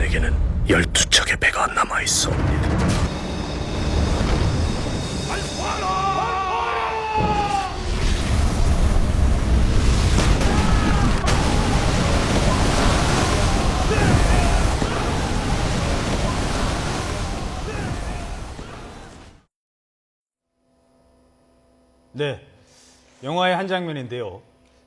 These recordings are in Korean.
당신에게는 12척의 배가 남아있사옵니다. 네, 영화의 한 장면인데요.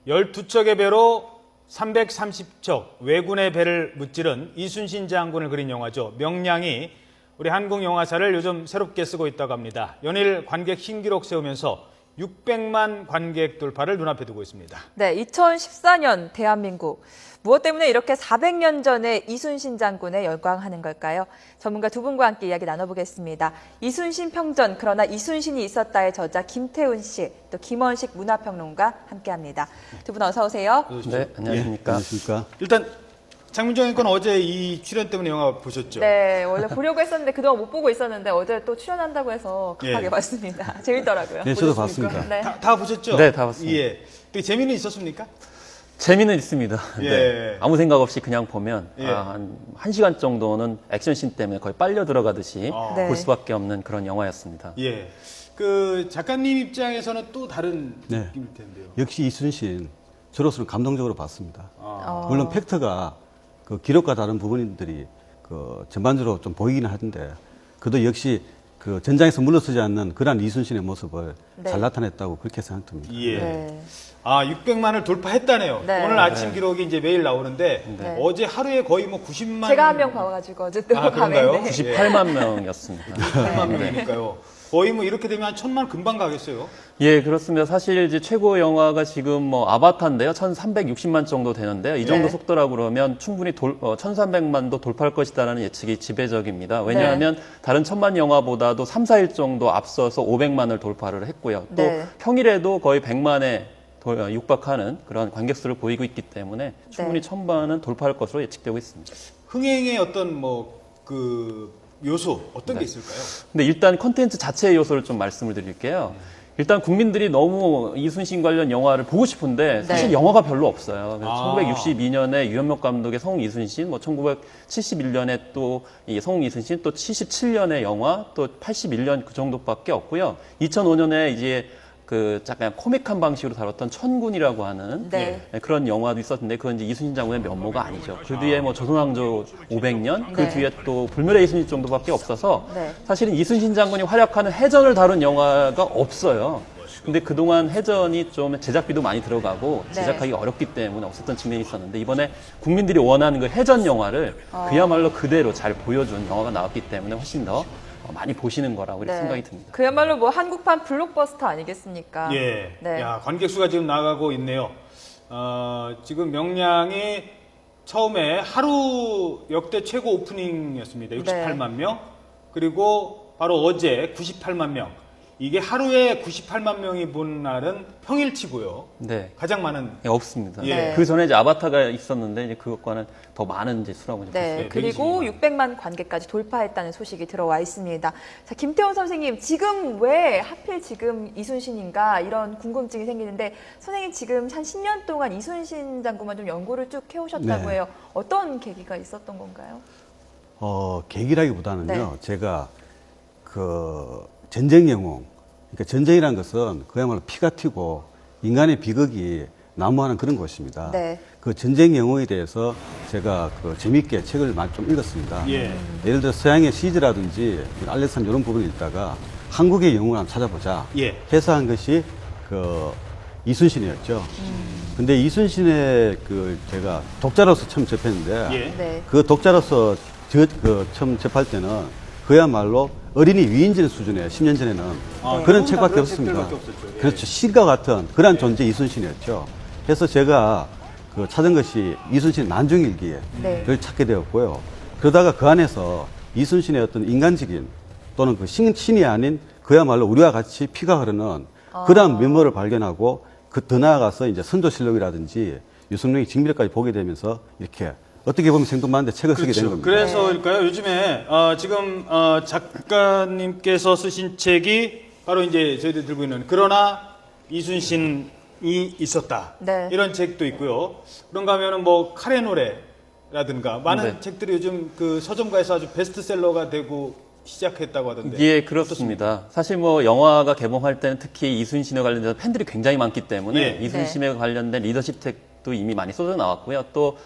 12척의 배로 330척 왜군의 배를 무찌른 이순신 장군을 그린 영화죠. 명량이 우리 한국 영화사를 요즘 새롭게 쓰고 있다고 합니다. 연일 관객 신기록 세우면서 600만 관객 돌파를 눈앞에 두고 있습니다. 네, 2014년 대한민국. 무엇 때문에 이렇게 400년 전에 이순신 장군에 열광하는 걸까요? 전문가 두 분과 함께 이야기 나눠보겠습니다. 이순신 평전, 그러나 이순신이 있었다의 저자 김태훈 씨, 또 김원식 문화평론가 함께합니다. 두 분 어서 오세요. 네, 안녕하십니까. 안녕하십니까. 일단 장민정 의원 어제 이 출연 때문에 영화 보셨죠? 네, 원래 보려고 했었는데 그동안 못 보고 있었는데 어제 또 출연한다고 해서 급하게 예. 봤습니다. 재밌더라고요. 네, 저도 보셨습니까? 봤습니다. 네. 다 보셨죠? 네, 다 봤습니다. 예. 되게 재미는 있었습니까? 재미는 있습니다. 예. 네. 아무 생각 없이 그냥 보면 예. 한 시간 정도는 액션씬 때문에 거의 빨려 들어가듯이 네. 볼 수밖에 없는 그런 영화였습니다. 예. 그 작가님 입장에서는 또 다른 네. 느낌일 텐데요. 역시 이순신 저로서는 감동적으로 봤습니다. 어. 물론 팩트가 그 기록과 다른 부분들이 그 전반적으로 좀 보이기는 하던데 그도 역시 그 전장에서 물러서지 않는 그러한 이순신의 모습을 네. 잘 나타냈다고 그렇게 생각됩니다. 예. 네. 아, 600만을 돌파했다네요. 네. 오늘 아침 기록이 이제 매일 나오는데 네. 어제 하루에 거의 뭐 90만. 제가 한 명 봐가지고 어제 또 아, 그런가요? 밤에. 네. 98만 명이었습니다. 8만 명이니까요. 거의 뭐 이렇게 되면 한 1000만 금방 가겠어요. 예, 그렇습니다. 사실 이제 최고 영화가 지금 뭐 아바타인데요. 1360만 정도 되는데요. 이 정도 네. 속도라고 그러면 충분히 1300만도 돌파할 것이다라는 예측이 지배적입니다. 왜냐하면 다른 천만 영화보다도 3, 4일 정도 앞서서 500만을 돌파를 했고요. 또 네. 평일에도 거의 100만에 육박하는 그런 관객 수를 보이고 있기 때문에 충분히 네. 1000만은 돌파할 것으로 예측되고 있습니다. 흥행의 어떤 뭐 그 요소 어떤 게 있을까요? 근데 일단 콘텐츠 자체의 요소를 좀 말씀을 드릴게요. 일단 국민들이 너무 이순신 관련 영화를 보고 싶은데 사실 네. 영화가 별로 없어요. 아. 1962년에 유현목 감독의 성웅 이순신, 뭐 1971년에 또 이 성웅 이순신, 또 77년의 영화, 또 81년 그 정도밖에 없고요. 2005년에 이제 그 약간 코믹한 방식으로 다뤘던 천군이라고 하는 네. 그런 영화도 있었는데 그건 이제 이순신 장군의 면모가 아니죠. 그 뒤에 뭐 조선왕조 500년, 그 네. 뒤에 또 불멸의 이순신 정도밖에 없어서 네. 사실은 이순신 장군이 활약하는 해전을 다룬 영화가 없어요. 근데 그동안 해전이 좀 제작비도 많이 들어가고 네. 제작하기 어렵기 때문에 없었던 측면이 있었는데 이번에 국민들이 원하는 그 해전 영화를 그야말로 그대로 잘 보여준 영화가 나왔기 때문에 훨씬 더 많이 보시는 거라고 이렇게 생각이 듭니다. 그야말로 뭐 한국판 블록버스터 아니겠습니까? 예. 네. 야, 관객 수가 지금 나가고 있네요. 지금 명량이 처음에 하루 역대 최고 오프닝이었습니다. 68만 명. 그리고 바로 어제 98만 명. 이게 하루에 98만 명이 본 날은 평일치고요. 네. 가장 많은. 예, 없습니다. 예. 그 전에 이제 아바타가 있었는데 이제 그것과는 더 많은 이제 수라고 이제 네, 네, 그리고 600만 관객까지 돌파했다는 소식이 들어와 있습니다. 자, 김태훈 선생님, 지금 왜 하필 지금 이순신인가 이런 궁금증이 생기는데 선생님 지금 한 10년 동안 이순신 장군만 좀 연구를 쭉 해오셨다고 네. 해요. 어떤 계기가 있었던 건가요? 계기라기보다는요. 네. 제가 그 전쟁 영웅, 그러니까 전쟁이라는 것은 그야말로 피가 튀고 인간의 비극이 난무하는 그런 곳입니다. 네. 그 전쟁 영웅에 대해서 제가 그 재미있게 책을 많이 좀 읽었습니다. 예. 예를 들어 서양의 시즈라든지 알렉산더 이런 부분을 읽다가 한국의 영웅을 한번 찾아보자 예. 해서 한 것이 그 이순신이었죠. 근데 이순신의 그 제가 독자로서 처음 접했는데 예. 네. 그 독자로서 처음 접할 때는 그야말로 어린이 위인전 수준의 10년 전에는 아, 그런 다 책밖에 그런 없습니다. 책들밖에 없었죠. 예. 그렇죠. 시가 같은 그러한 존재 이순신이었죠. 그래서 제가 그 찾은 것이 이순신 난중일기를 네. 찾게 되었고요. 그러다가 그 안에서 이순신의 어떤 인간적인 또는 그 신이 아닌 그야말로 우리와 같이 피가 흐르는 그러한 면모를 발견하고 더 나아가서 이제 선조실록이라든지 유승룡의 징비록까지 보게 되면서 이렇게 어떻게 보면 생뚱맞는데 책을 쓰게 된 그렇죠. 겁니다. 그래서일까요? 요즘에 지금 작가님께서 쓰신 책이 바로 이제 저희들 들고 있는 그러나 이순신이 있었다. 네. 이런 책도 있고요. 그런가 하면은 뭐 칼의 노래 라든가 많은 네. 책들이 요즘 그 서점가에서 아주 베스트셀러가 되고 시작했다고 하던데. 예, 그렇습니다. 사실 뭐 영화가 개봉할 때는 특히 이순신에 관련돼서 팬들이 굉장히 많기 때문에 예. 이순신에 관련된 리더십 책도 이미 많이 쏟아 나왔고요. 또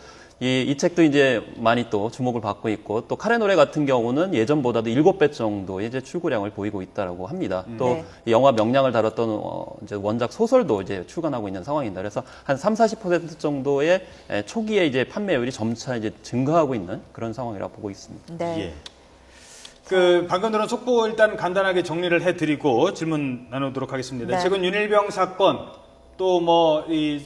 이 책도 이제 많이 또 주목을 받고 있고, 또 카레 노래 같은 경우는 예전보다도 7배 정도의 이제 출고량을 보이고 있다라고 합니다. 또 네. 이 영화 명량을 다뤘던 이제 원작 소설도 이제 출간하고 있는 상황입니다. 그래서 한 30-40% 정도의 초기에 이제 판매율이 점차 이제 증가하고 있는 그런 상황이라고 보고 있습니다. 네. 예. 그 방금 들은 속보 일단 간단하게 정리를 해드리고 질문 나누도록 하겠습니다. 네. 최근 윤일병 사건 또 뭐 이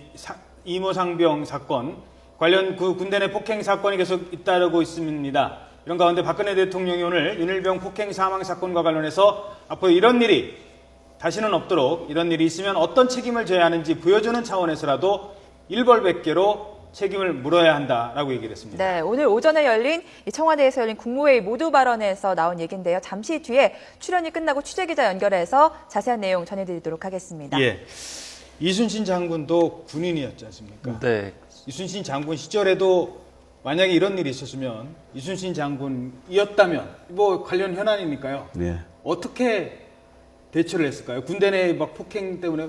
이모상병 사건 관련 그 군대 내 폭행 사건이 계속 잇따르고 있습니다. 이런 가운데 박근혜 대통령이 오늘 윤일병 폭행 사망 사건과 관련해서 앞으로 이런 일이 다시는 없도록 이런 일이 있으면 어떤 책임을 져야 하는지 보여주는 차원에서라도 일벌백계로 책임을 물어야 한다라고 얘기를 했습니다. 네, 오늘 오전에 열린 이 청와대에서 열린 국무회의 모두 발언에서 나온 얘기인데요. 잠시 뒤에 출연이 끝나고 취재기자 연결해서 자세한 내용 전해드리도록 하겠습니다. 예, 이순신 장군도 군인이었지 않습니까? 네. 이순신 장군 시절에도 만약에 이런 일이 있었으면 이순신 장군이었다면 뭐 관련 현안이니까요. 네. 어떻게 대처를 했을까요? 군대 내 막 폭행 때문에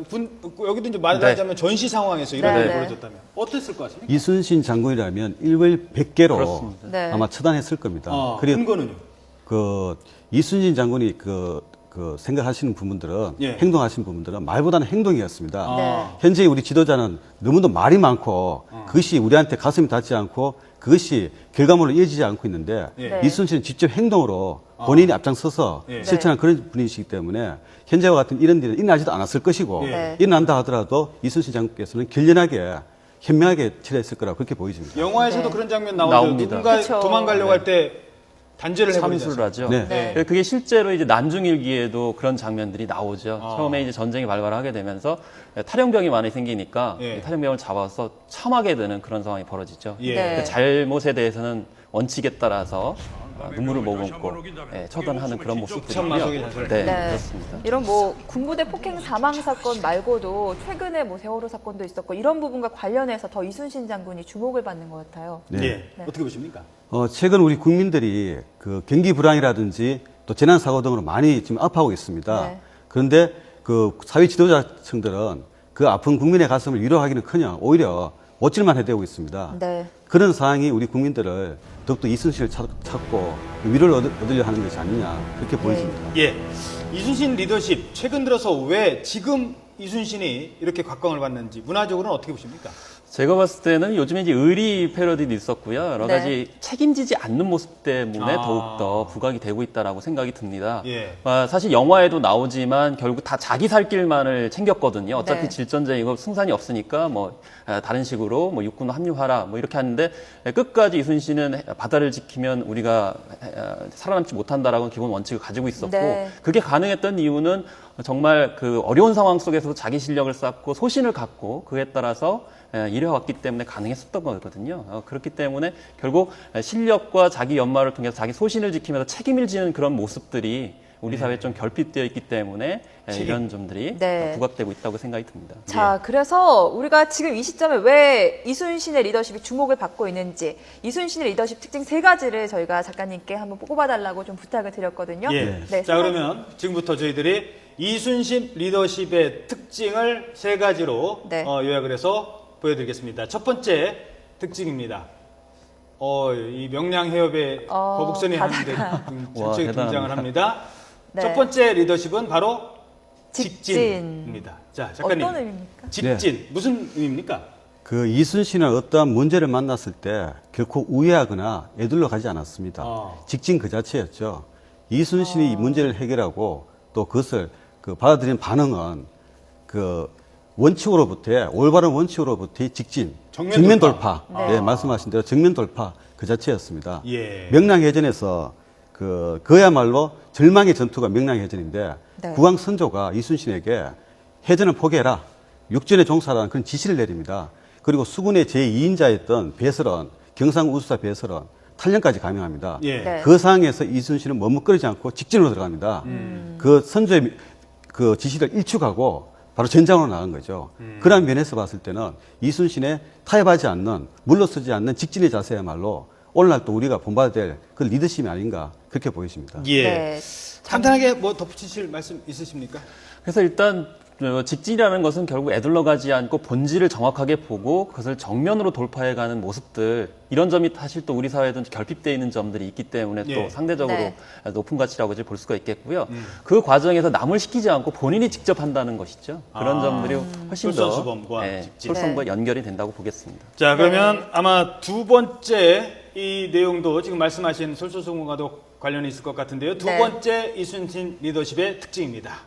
여기도 이제 말하자면 전시 상황에서 이런 네, 일이 네. 벌어졌다면 어땠을 것 같습니까? 이순신 장군이라면 일벌백계로 그렇습니다. 네. 아마 처단했을 겁니다. 그리고 근거는요? 그 이순신 장군이 그 생각하시는 부분들은 예. 행동하시는 부분들은 말보다는 행동이었습니다. 아. 현재 우리 지도자는 너무도 말이 많고 그것이 우리한테 가슴이 닿지 않고 그것이 결과물로 이어지지 않고 있는데 예. 네. 이순신은 직접 행동으로 본인이 앞장서서 예. 실천한 그런 분이시기 때문에 현재와 같은 이런 일은 일어나지도 않았을 것이고 네. 일어난다 하더라도 이순신 장군께서는 결연하게 현명하게 처리했을 거라고 그렇게 보여집니다. 영화에서도 네. 그런 장면 나오죠. 나옵니다. 누군가 그쵸. 도망가려고 할 때 단죄를 해버리죠. 참수를 하죠. 네. 네. 그게 실제로 이제 난중일기에도 그런 장면들이 나오죠. 아. 처음에 이제 전쟁이 발발하게 되면서 탈영병이 많이 생기니까 예. 이 탈영병을 잡아서 참하게 되는 그런 상황이 벌어지죠. 예. 네. 그 잘못에 대해서는 원칙에 따라서 눈물을 머금고 처단하는 그런 참마속의 모습들이고요. 자살. 네, 네. 그렇습니다. 이런 뭐 군부대 폭행 사망 사건 말고도 최근에 뭐 세월호 사건도 있었고 이런 부분과 관련해서 더 이순신 장군이 주목을 받는 것 같아요. 네. 예. 네. 어떻게 보십니까? 최근 우리 국민들이 그 경기 불황이라든지 또 재난 사고 등으로 많이 지금 아파하고 있습니다. 네. 그런데 그 사회 지도자층들은 그 아픈 국민의 가슴을 위로하기는커녕 오히려 못질만 해대고 있습니다. 네. 그런 상황이 우리 국민들을 더욱더 이순신을 찾고 위로를 얻으려 하는 것이 아니냐 그렇게 보여집니다. 예. 이순신 리더십 최근 들어서 왜 지금 이순신이 이렇게 각광을 받는지 문화적으로는 어떻게 보십니까? 제가 봤을 때는 요즘에 이제 의리 패러디도 있었고요. 여러 네. 가지 책임지지 않는 모습 때문에 아. 더욱더 부각이 되고 있다라고 생각이 듭니다. 예. 사실 영화에도 나오지만 결국 다 자기 살 길만을 챙겼거든요. 어차피 네. 질전쟁이고 승산이 없으니까 뭐 다른 식으로 뭐 육군 합류하라 뭐 이렇게 하는데 끝까지 이순신은 바다를 지키면 우리가 살아남지 못한다라고 기본 원칙을 가지고 있었고 네. 그게 가능했던 이유는 정말 그 어려운 상황 속에서도 자기 실력을 쌓고 소신을 갖고 그에 따라서 일해왔기 때문에 가능했었던 거거든요. 그렇기 때문에 결국 실력과 자기 연마를 통해서 자기 소신을 지키면서 책임을 지는 그런 모습들이 우리 사회에 좀 결핍되어 있기 때문에 이런 점들이 네. 부각되고 있다고 생각이 듭니다. 자, 그래서 우리가 지금 이 시점에 왜 이순신의 리더십이 주목을 받고 있는지 이순신의 리더십 특징 3가지를 저희가 작가님께 한번 뽑아달라고 좀 부탁을 드렸거든요. 예. 네, 자, 그러면 지금부터 저희들이 이순신 리더십의 특징을 3가지로 네. 요약을 해서 보여드리겠습니다. 첫 번째 특징입니다. 이 명량해협의 거북선이 하는데 와, 철저히 등장을 대단합니다. 합니다. 네. 첫 번째 리더십은 바로 직진. 직진입니다. 자, 작가님. 어떤 의미입니까? 직진. 무슨 의미입니까? 그 이순신은 어떠한 문제를 만났을 때 결코 우회하거나 애들러 가지 않았습니다. 직진 그 자체였죠. 이순신이 이 문제를 해결하고 또 그것을 받아들인 반응은 그 원칙으로부터의 올바른 원칙으로부터의 직진, 정면 돌파. 돌파. 네, 말씀하신 대로 정면 돌파 그 자체였습니다. 예. 명량해전에서 그야말로 절망의 전투가 명량해전인데 네. 국왕 선조가 이순신에게 해전을 포기해라. 육전에 종사하라는 그런 지시를 내립니다. 그리고 수군의 제2인자였던 배설원, 경상우수사 배설원, 탈령까지 감행합니다. 예. 네. 그 상황에서 이순신은 머뭇거리지 않고 직진으로 들어갑니다. 그 선조의 그 지시를 일축하고 바로 전장으로 나간 거죠. 그런 면에서 봤을 때는 이순신의 타협하지 않는, 물러서지 않는 직진의 자세야말로 오늘날 또 우리가 본받아야 될 그 리더십이 아닌가 그렇게 보여집니다. 예. 네. 간단하게 뭐 덧붙이실 말씀 있으십니까? 그래서 일단 직진이라는 것은 결국 애둘러 가지 않고 본질을 정확하게 보고 그것을 정면으로 돌파해가는 모습들, 이런 점이 사실 또 우리 사회에도 결핍되어 있는 점들이 있기 때문에 예. 또 상대적으로 네. 높은 가치라고 이제 볼 수가 있겠고요. 그 과정에서 남을 시키지 않고 본인이 직접 한다는 것이죠. 그런 점들이 훨씬 더 솔선수범과 직진. 솔선과 연결이 된다고 보겠습니다. 자, 그러면 아마 두 번째 이 내용도 지금 말씀하신 솔선수범과도 관련이 있을 것 같은데요. 두 네. 번째 이순신 리더십의 특징입니다.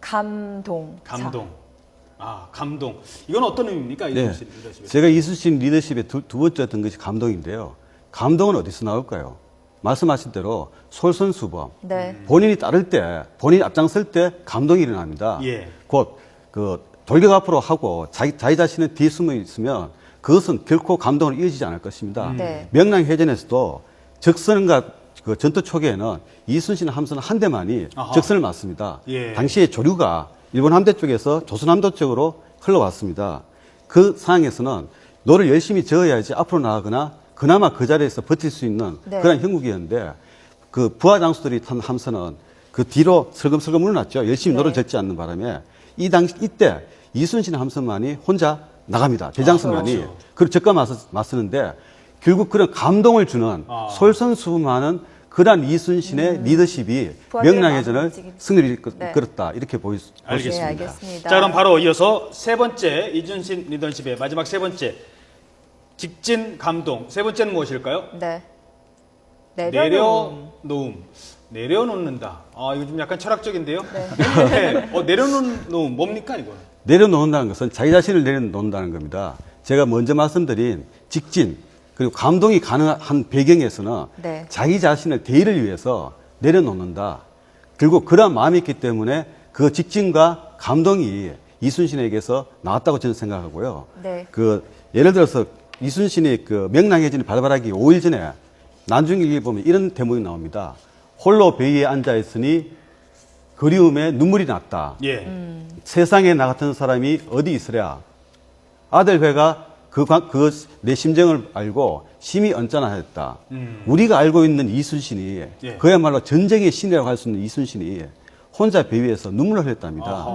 감동. 감동. 아, 감동. 이건 어떤 의미입니까? 네. 이순신 리더십의. 제가 이순신 리더십의 두 번째 어떤 것이 감동인데요. 감동은 어디서 나올까요? 말씀하신 대로 솔선수범. 네. 본인이 따를 때, 본인이 앞장설 때 감동이 일어납니다. 예. 곧 그 돌격 앞으로 하고 자기 자신은 뒤에 숨어 있으면 그것은 결코 감동으로 이어지지 않을 것입니다. 네. 명량해전에서도 적선과 그 전투 초기에는 이순신 함선 한 대만이 아하. 적선을 맞습니다. 예. 당시에 조류가 일본 함대 쪽에서 조선 함대 쪽으로 흘러왔습니다. 그 상황에서는 노를 열심히 저어야지 앞으로 나가거나 그나마 그 자리에서 버틸 수 있는 네. 그런 형국이었는데 그 부하 장수들이 탄 함선은 그 뒤로 슬금슬금 물러났죠. 열심히 노를 네. 젓지 않는 바람에 이때 이순신 함선만이 혼자 나갑니다. 대장선만이. 그렇죠. 그리고 적과 맞서는데 결국 그런 감동을 주는 솔선수범하는 그러한 이순신의 리더십이 부하들의 명량해전을 마음을 움직이는. 승리를 네. 이끌었다. 이렇게 볼 수 알겠습니다. 있습니다. 네, 알겠습니다. 자, 그럼 바로 이어서 세 번째 이순신 리더십의 마지막 세 번째 직진 감동. 세 번째는 무엇일까요? 네. 내려놓음. 내려놓는다. 아, 이거 좀 약간 철학적인데요? 네. 내려놓음 뭡니까, 이거는? 내려놓는다는 것은 자기 자신을 내려놓는다는 겁니다. 제가 먼저 말씀드린 직진 그리고 감동이 가능한 배경에서는 네. 자기 자신의 대의를 위해서 내려놓는다. 그리고 그런 마음이 있기 때문에 그 직진과 감동이 이순신에게서 나왔다고 저는 생각하고요. 네. 그 예를 들어서 이순신이 그 명량해전이 발발하기 5일 전에 난중일기에 보면 이런 대목이 나옵니다. 홀로 베이에 앉아 있으니 그리움에 눈물이 났다. 예. 세상에 나 같은 사람이 어디 있으랴. 아들 회가 내 심정을 알고 심히 언짢아했다. 우리가 알고 있는 이순신이 예. 그야말로 전쟁의 신이라고 할 수 있는 이순신이 혼자 배 위에서 눈물을 흘렸답니다.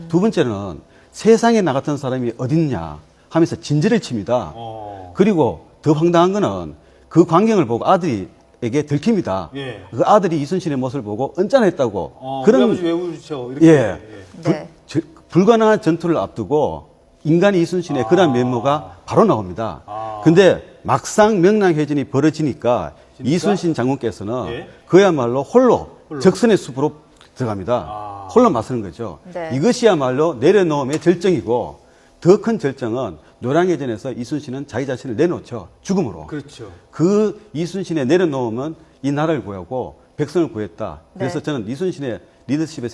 두 번째는 세상에 나 같은 사람이 어딨냐 하면서 진지를 칩니다. 그리고 더 황당한 거는 그 광경을 보고 아들에게 들킵니다. 예. 그 아들이 이순신의 모습을 보고 언짢아했다고. 우리 아버지 왜 우셔? 이렇게. 예. 네. 불가능한 전투를 앞두고 인간이 이순신의 그런 면모가 바로 나옵니다. 근데 막상 명량해전이 벌어지니까 이순신 장군께서는 예. 그야말로 홀로 적선의 숲으로 들어갑니다. 홀로 맞서는 거죠. 네. 이것이야말로 내려놓음의 절정이고 더 큰 절정은 노량해전에서 이순신은 자기 자신을 내놓죠. 죽음으로. 그렇죠. 그 이순신의 내려놓음은 이 나라를 구하고 백성을 구했다. 그래서 네. 저는 이순신의 리더십의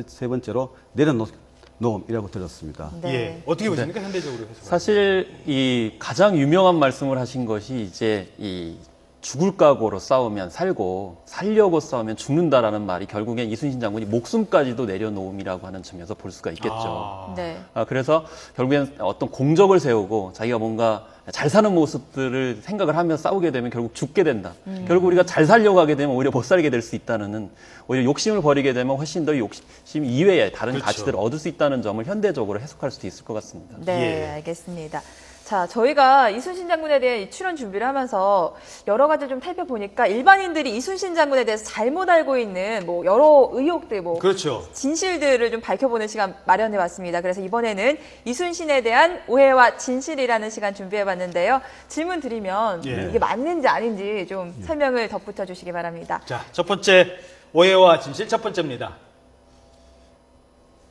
세 번째로 내려놓음이라고 들었습니다. 네. 예. 어떻게 보십니까? 현대적으로 해서. 사실 이 가장 유명한 말씀을 하신 것이 이제 이 죽을 각오로 싸우면 살고 살려고 싸우면 죽는다라는 말이 결국엔 이순신 장군이 목숨까지도 내려놓음이라고 하는 점에서 볼 수가 있겠죠. 네. 그래서 결국엔 어떤 공적을 세우고 자기가 뭔가 잘 사는 모습들을 생각을 하며 싸우게 되면 결국 죽게 된다. 결국 우리가 잘 살려고 하게 되면 오히려 못 살게 될 수 있다는, 오히려 욕심을 버리게 되면 훨씬 더 욕심 이외의 다른 그렇죠. 가치들을 얻을 수 있다는 점을 현대적으로 해석할 수도 있을 것 같습니다. 네, 예. 알겠습니다. 자, 저희가 이순신 장군에 대한 이 출연 준비를 하면서 여러 가지 좀 살펴보니까 일반인들이 이순신 장군에 대해서 잘못 알고 있는 뭐 여러 의혹들, 뭐 그렇죠. 진실들을 좀 밝혀보는 시간 마련해 봤습니다. 그래서 이번에는 이순신에 대한 오해와 진실이라는 시간 준비해 봤는데요. 질문 드리면 예. 이게 맞는지 아닌지 좀 설명을 덧붙여 주시기 바랍니다. 자, 첫 번째 오해와 진실 첫 번째입니다.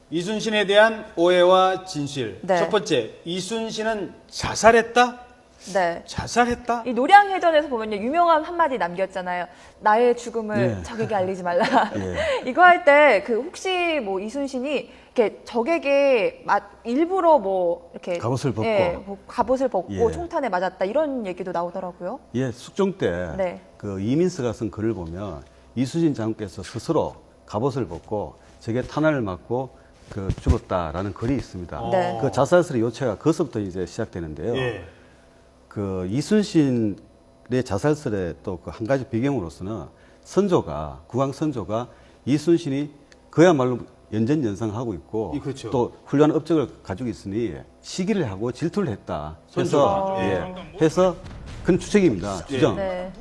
이순신에 대한 오해와 진실. 네. 첫 번째, 이순신은 자살했다? 네. 자살했다? 이 노량해전에서 보면요, 유명한 한마디 남겼잖아요. 나의 죽음을 네. 적에게 알리지 말라. 예. 이거 할 때 그 혹시 뭐 이순신이 이렇게 적에게 일부러 뭐 이렇게 갑옷을 벗고. 뭐 갑옷을 벗고 예. 총탄에 맞았다 이런 얘기도 나오더라고요. 예, 숙종 때 네. 그 이민서가 쓴 글을 보면 이순신 장군께서 스스로 갑옷을 벗고 적의 탄환을 맞고 죽었다라는 글이 있습니다. 네. 그 자살설의 요체가 거기서부터 이제 시작되는데요. 예. 그 이순신의 자살설의 또 그 한 가지 배경으로서는 국왕 선조가 이순신이 그야말로 연전연상하고 있고 그렇죠. 또 훌륭한 업적을 가지고 있으니 시기를 하고 질투를 했다. 선조가. 해서 그런 추측입니다. 추정. 네.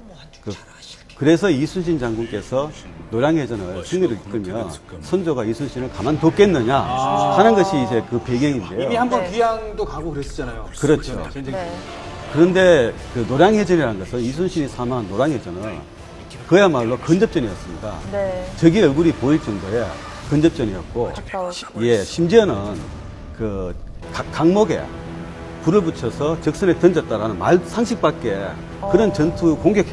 그래서 이순신 장군께서 노량해전을 승리를 이끌며 선조가 이순신을 가만뒀겠느냐 하는 것이 이제 그 배경인데요. 이미 한번 네. 귀양도 가고 그랬었잖아요. 그렇죠. 전쟁. 네. 그런데 그 노량해전이라는 것은 이순신이 사망한 노량해전은 그야말로 근접전이었습니다. 네. 적의 얼굴이 보일 정도의 근접전이었고, 가까웠고. 예, 심지어는 그 강목에 불을 붙여서 적선에 던졌다라는 말 상식밖에 그런 전투 공격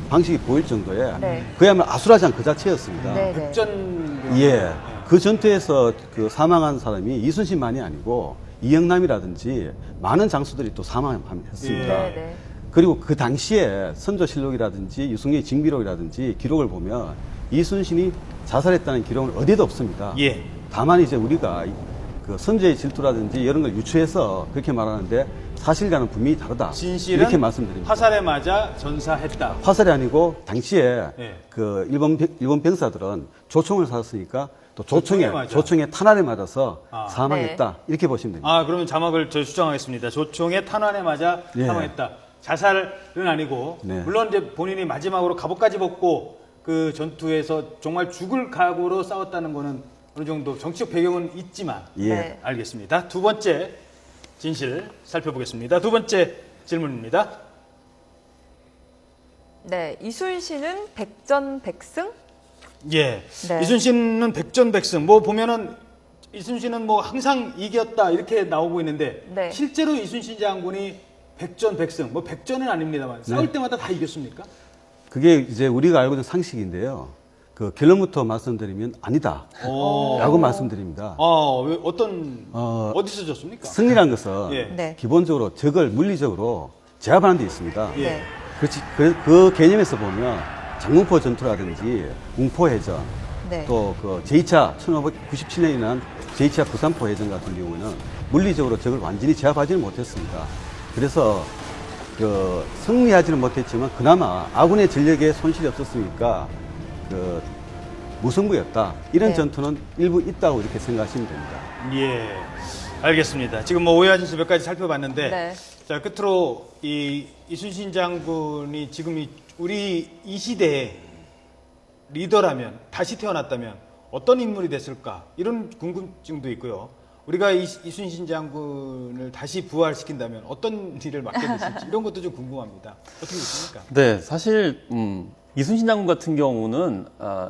방식이 보일 정도의 네. 그야말로 아수라장 그 자체였습니다. 네, 네. 백전. 예, 그 전투에서 그 사망한 사람이 이순신만이 아니고 이영남이라든지 많은 장수들이 또 사망했습니다. 네, 네. 그리고 그 당시에 선조실록이라든지 유승의 징비록이라든지 기록을 보면 이순신이 자살했다는 기록은 어디에도 없습니다. 예. 다만 이제 우리가 그 선조의 질투라든지 이런 걸 유추해서 그렇게 말하는데 사실과는 분명히 다르다. 진실은 이렇게 말씀드립니다. 화살에 맞아 전사했다. 화살이 아니고 당시에 예. 그 일본 병사들은 조총을 쐈으니까 또 조총에 맞아. 조총에 탄환에 맞아서 아. 사망했다. 이렇게 보시면 됩니다. 아, 그러면 자막을 저 수정하겠습니다. 조총의 탄환에 맞아 예. 사망했다. 자살은 아니고 네. 물론 이제 본인이 마지막으로 갑옷까지 벗고 그 전투에서 정말 죽을 각오로 싸웠다는 거는 어느 정도 정치적 배경은 있지만 예. 네. 알겠습니다. 두 번째 진실 살펴보겠습니다. 두 번째 질문입니다. 네. 이순신은 백전백승? 예. 네. 이순신은 백전백승. 뭐 보면은 이순신은 뭐 항상 이겼다 이렇게 나오고 있는데 네. 실제로 이순신 장군이 백전백승. 뭐 백전은 아닙니다만 싸울 네. 때마다 다 이겼습니까? 그게 이제 우리가 알고 있는 상식인데요. 그 결론부터 말씀드리면 아니다. 라고 말씀드립니다. 왜 어떤 어, 어디서 졌습니까? 승리란 것은 예. 네. 기본적으로 적을 물리적으로 제압하는 데 있습니다. 예. 네. 그렇지. 그 개념에서 보면 장문포 전투라든지 웅포해전 네. 또 그 제2차 1597년에 일어난 제2차 부산포 해전 같은 경우에는 물리적으로 적을 완전히 제압하지는 못했습니다. 그래서 그 승리하지는 못했지만 그나마 아군의 전력에 손실이 없었으니까 그 무승부였다. 이런 네. 전투는 일부 있다고 이렇게 생각하시면 됩니다. 예. 알겠습니다. 지금 뭐 오해하신 수 몇 가지 살펴봤는데 네. 자, 끝으로 이 이순신 장군이 지금 우리 이 시대의 리더라면 다시 태어났다면 어떤 인물이 됐을까 이런 궁금증도 있고요. 우리가 이순신 장군을 다시 부활시킨다면 어떤 일을 맡게 됐을지 이런 것도 좀 궁금합니다. 어떻게 됐습니까? 네, 사실 이순신 장군 같은 경우는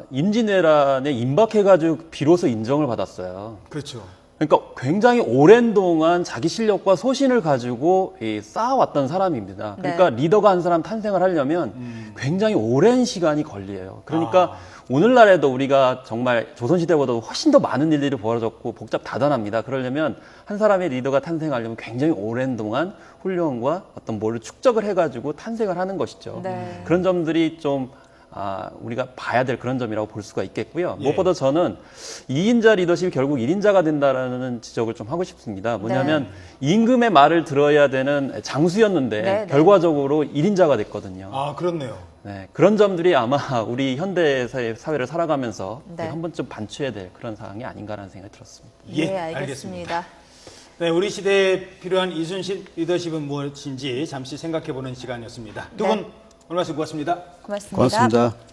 임진왜란에 임박해가지고 비로소 인정을 받았어요. 그렇죠. 그러니까 굉장히 오랜 동안 자기 실력과 소신을 가지고 쌓아왔던 사람입니다. 네. 그러니까 리더가 한 사람 탄생을 하려면 굉장히 오랜 시간이 걸려요. 그러니까 오늘날에도 우리가 정말 조선시대보다 훨씬 더 많은 일들이 벌어졌고 복잡다단합니다. 그러려면 한 사람의 리더가 탄생하려면 굉장히 오랜 동안 훈련과 어떤 뭐를 축적을 해가지고 탄생을 하는 것이죠. 네. 그런 점들이 좀 우리가 봐야 될 그런 점이라고 볼 수가 있겠고요. 예. 무엇보다 저는 2인자 리더십이 결국 1인자가 된다라는 지적을 좀 하고 싶습니다. 뭐냐면 임금의 말을 들어야 되는 장수였는데 네, 네. 결과적으로 1인자가 됐거든요. 아, 그렇네요. 네, 그런 점들이 아마 우리 현대 사회를 살아가면서 네. 한 번쯤 반추해야 될 그런 사항이 아닌가라는 생각이 들었습니다. 예, 알겠습니다. 네, 우리 시대에 필요한 이순신 리더십은 무엇인지 잠시 생각해보는 시간이었습니다. 두 네. 분 오늘 말씀 고맙습니다. 고맙습니다. 고맙습니다.